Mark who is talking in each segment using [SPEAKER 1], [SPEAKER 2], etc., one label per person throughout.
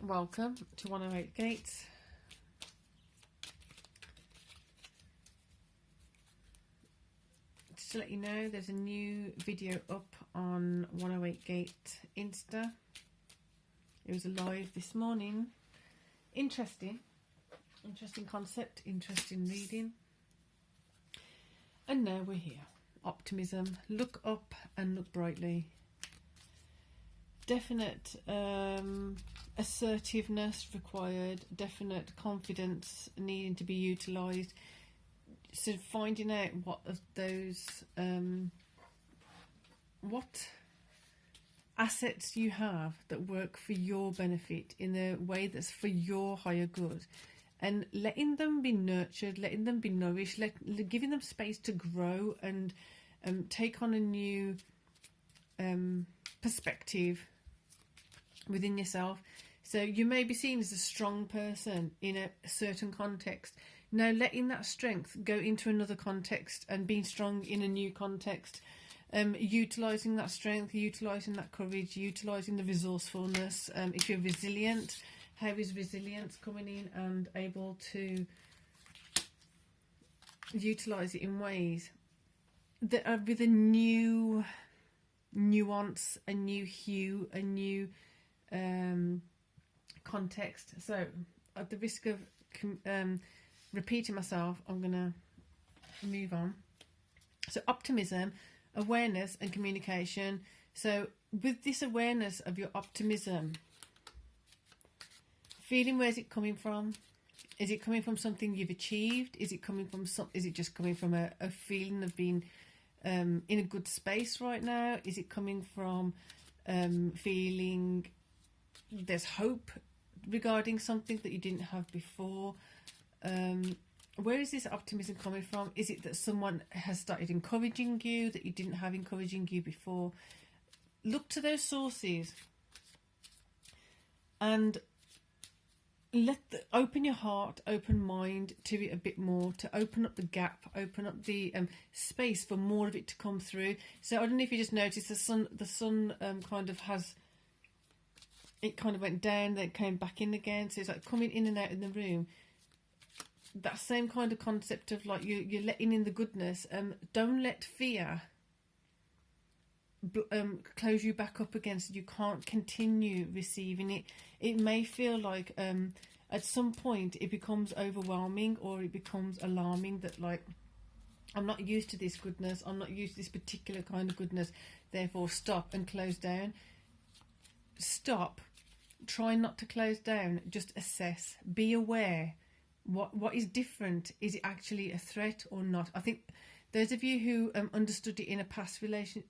[SPEAKER 1] Welcome to 108 Gates. Just to let you know, there's a new video up on 108 Gate Insta. It was live this morning. Interesting concept, interesting reading. And now we're here. Optimism. Look up and look brightly. Definite assertiveness required, definite confidence needing to be utilised. So finding out what of those what assets you have that work for your benefit in a way that's for your higher good, and letting them be nurtured, letting them be nourished, giving them space to grow and take on a new perspective within yourself. So you may be seen as a strong person in a certain context. Now letting that strength go into another context and being strong in a new context, utilising that strength, utilising that courage, utilising the resourcefulness. If you're resilient, how is resilience coming in and able to utilise it in ways that are with a new nuance, a new hue, a new context. So at the risk of repeating myself, I'm gonna move on. So optimism, awareness and communication. So with this awareness of your optimism, feeling, where's it coming from? Is it coming from something you've achieved? Is it coming from is it just coming from a feeling of being in a good space right now? Is it coming from feeling there's hope regarding something that you didn't have before? Where is this optimism coming from? Is it that someone has started encouraging you that you didn't have encouraging you before? Look to those sources and open your heart, open mind to it a bit more, to open up the gap, open up the space for more of it to come through. So I don't know if you just noticed the sun kind of has, it kind of went down, then it came back in again. So it's like coming in and out in the room. That same kind of concept of like you're letting in the goodness. Don't let fear close you back up against it. You can't continue receiving it. It may feel like at some point it becomes overwhelming or it becomes alarming that like, I'm not used to this goodness, I'm not used to this particular kind of goodness, therefore stop and close down. Stop. Try not to close down. Just assess. Be aware. What is different? Is it actually a threat or not? I think those of you who understood it in a past in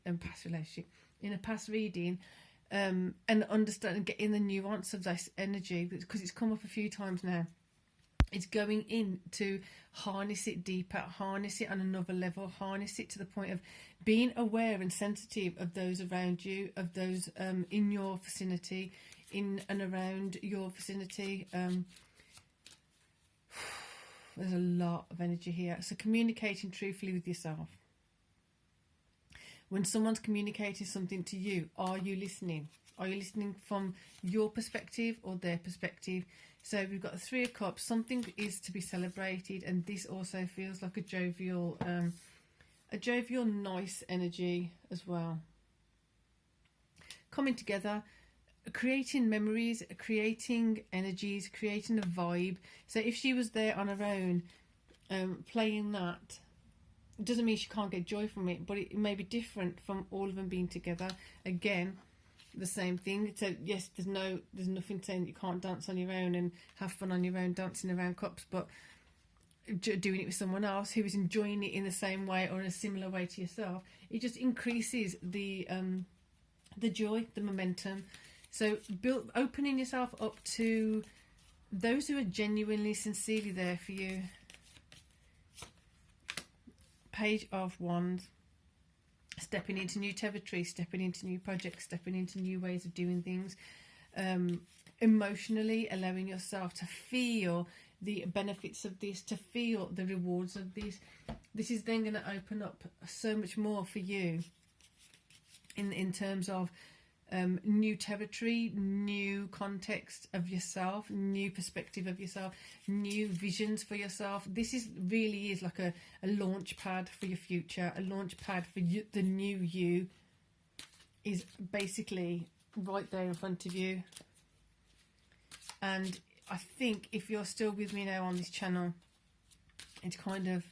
[SPEAKER 1] a past reading, and understand and get in the nuance of this energy, because it's come up a few times now. It's going in to harness it deeper, harness it on another level, harness it to the point of being aware and sensitive of those around you, of those in your vicinity, in and around your vicinity. There's a lot of energy here. So communicating truthfully with yourself. When someone's communicating something to you, are you listening? Are you listening from your perspective or their perspective? So we've got the Three of Cups. Something is to be celebrated, and this also feels like a jovial, nice energy as well. Coming together, creating memories, creating energies, creating a vibe. So if she was there on her own playing that, it doesn't mean she can't get joy from it, but it may be different from all of them being together. Again, the same thing. So yes, there's nothing saying that you can't dance on your own and have fun on your own dancing around cups, but doing it with someone else who is enjoying it in the same way or in a similar way to yourself, it just increases the joy, the momentum. So opening yourself up to those who are genuinely, sincerely there for you. Page of Wands. Stepping into new territory, stepping into new projects, stepping into new ways of doing things. Emotionally allowing yourself to feel the benefits of this, to feel the rewards of this. This is then going to open up so much more for you in terms of new territory, new context of yourself, new perspective of yourself, new visions for yourself. This is really is like a launch pad for your future, a launch pad for you. The new you is basically right there in front of you. And I think if you're still with me now on this channel, it's kind of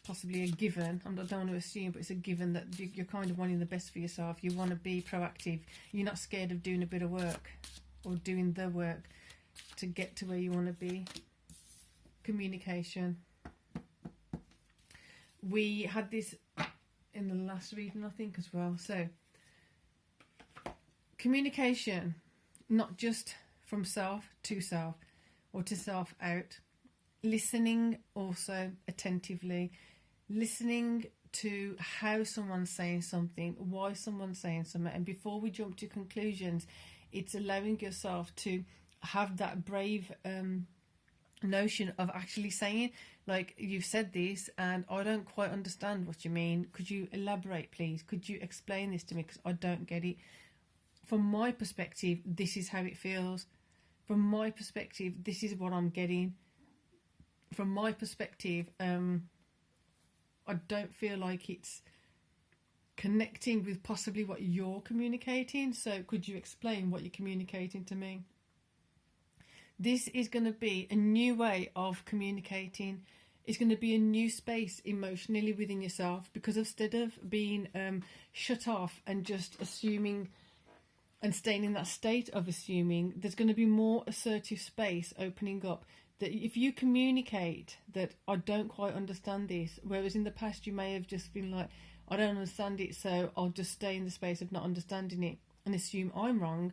[SPEAKER 1] possibly a given. I don't want to assume, but it's a given that you're kind of wanting the best for yourself. You want to be proactive. You're not scared of doing a bit of work or doing the work to get to where you want to be. Communication. We had this in the last reading, I think, as well. So, communication, not just from self to self or to self out. Listening also attentively. Listening to how someone's saying something, why someone's saying something. And before we jump to conclusions, it's allowing yourself to have that brave notion of actually saying, like, you've said this and I don't quite understand what you mean. Could you elaborate, please? Could you explain this to me? Because I don't get it. From my perspective, this is how it feels. From my perspective, this is what I'm getting. From my perspective, I don't feel like it's connecting with possibly what you're communicating. So could you explain what you're communicating to me? This is going to be a new way of communicating. It's going to be a new space emotionally within yourself, because instead of being shut off and just assuming and staying in that state of assuming, there's going to be more assertive space opening up. That if you communicate that I don't quite understand this, whereas in the past you may have just been like, I don't understand it, so I'll just stay in the space of not understanding it and assume I'm wrong.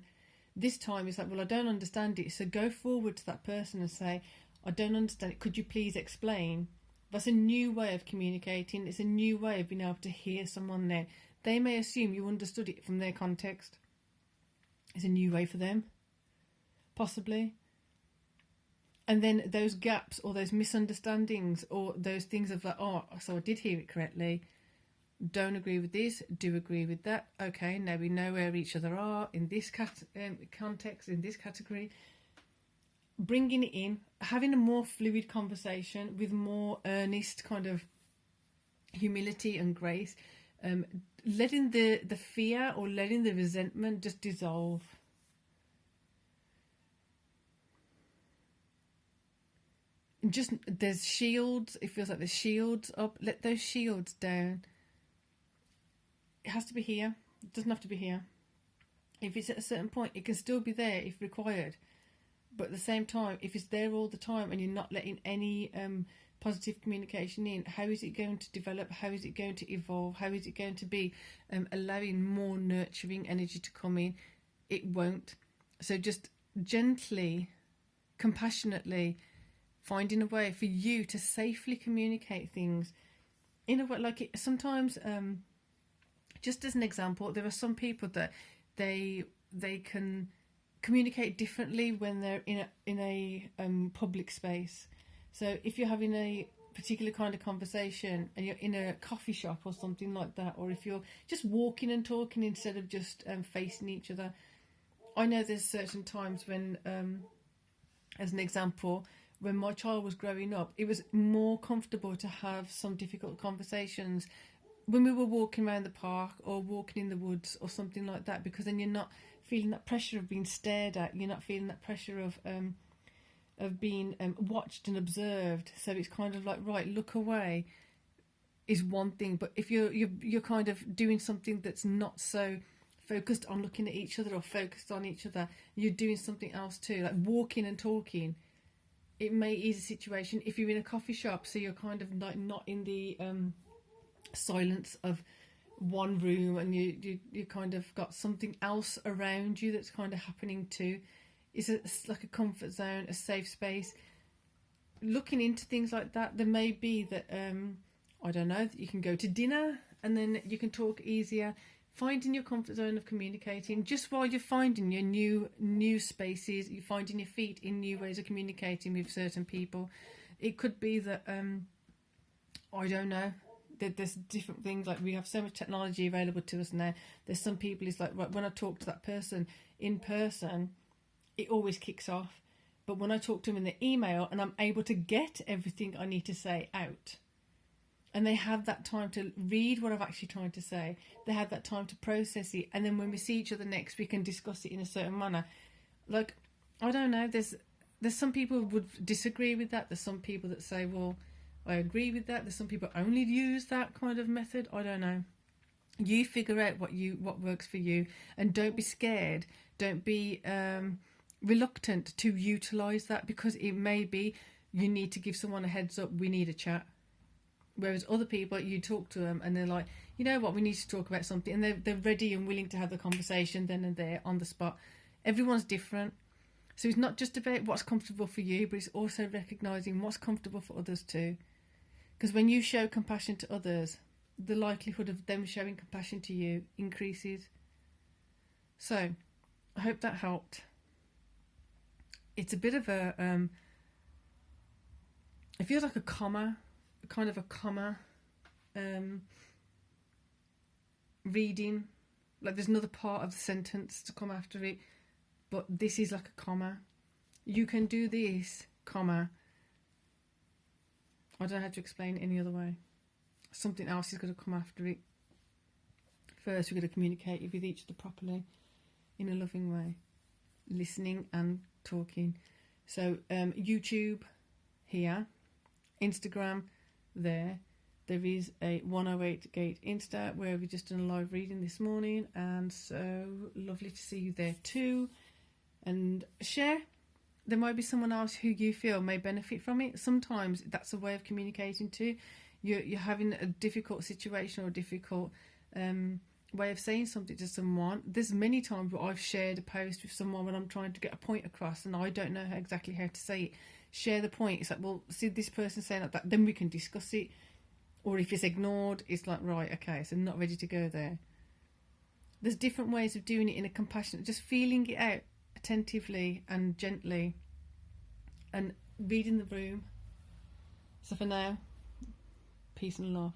[SPEAKER 1] This time it's like, well, I don't understand it, so go forward to that person and say, I don't understand it, could you please explain? That's a new way of communicating. It's a new way of being able to hear someone there. They may assume you understood it from their context. It's a new way for them, possibly. And then those gaps or those misunderstandings or those things of like, oh, so I did hear it correctly. Don't agree with this, do agree with that. Okay, now we know where each other are in this context, in this category. Bringing it in, having a more fluid conversation with more earnest kind of humility and grace. Letting the fear or letting the resentment just dissolve. Just, there's shields, it feels like there's shields up. Let those shields down. It has to be here. It doesn't have to be here. If it's at a certain point, it can still be there if required. But at the same time, if it's there all the time and you're not letting any positive communication in, how is it going to develop? How is it going to evolve? How is it going to be allowing more nurturing energy to come in? It won't. So just gently, compassionately, finding a way for you to safely communicate things in a way, like it, sometimes, just as an example, there are some people that they can communicate differently when they're in a public space. So if you're having a particular kind of conversation and you're in a coffee shop or something like that, or if you're just walking and talking instead of just facing each other, I know there's certain times when, as an example, when my child was growing up, it was more comfortable to have some difficult conversations when we were walking around the park or walking in the woods or something like that, because then you're not feeling that pressure of being stared at. You're not feeling that pressure of being watched and observed. So it's kind of like, right, look away is one thing, but if you're kind of doing something that's not so focused on looking at each other or focused on each other, you're doing something else too, like walking and talking. It may ease a situation if you're in a coffee shop, so you're kind of like not in the silence of one room, and you kind of got something else around you that's kind of happening too. It's like a comfort zone, a safe space. Looking into things like that, there may be that I don't know, that you can go to dinner and then you can talk easier. Finding your comfort zone of communicating, just while you're finding your new spaces, you're finding your feet in new ways of communicating with certain people. It could be that I don't know, there's different things. Like, we have so much technology available to us now. There's some people, it's like, right, when I talk to that person in person, it always kicks off. But when I talk to them in the email, and I'm able to get everything I need to say out, and they have that time to read what I've actually trying to say, they have that time to process it, and then when we see each other next, we can discuss it in a certain manner. Like, I don't know, there's some people who would disagree with that. There's some people that say, well, I agree with that. There's some people only use that kind of method. I don't know. You figure out what works for you, and don't be scared. Don't be reluctant to utilize that, because it may be you need to give someone a heads up. We need a chat. Whereas other people, you talk to them and they're like, you know what, we need to talk about something, and they're ready and willing to have the conversation then and there on the spot. Everyone's different. So it's not just about what's comfortable for you, but it's also recognizing what's comfortable for others too. Because when you show compassion to others, the likelihood of them showing compassion to you increases. So I hope that helped. It's a bit of a it feels like a comma, kind of a comma reading, like there's another part of the sentence to come after it, but this is like a comma. You can do this, comma. I don't know how to explain it any other way. Something else is going to come after it. First, we're going to communicate with each other properly in a loving way, listening and talking. So YouTube here, Instagram there. There is a 108 Gate Insta where we've just done a live reading this morning, and so lovely to see you there too. And share. There might be someone else who you feel may benefit from it. Sometimes that's a way of communicating too. You're having a difficult situation or a difficult way of saying something to someone. There's many times where I've shared a post with someone when I'm trying to get a point across and I don't know exactly how to say it. Share the point. It's like, well, see this person saying like that, then we can discuss it. Or if it's ignored, it's like, right, okay, so I'm not ready to go there. There's different ways of doing it in a compassionate, just feeling it out attentively and gently and reading the room. So for now, peace and love.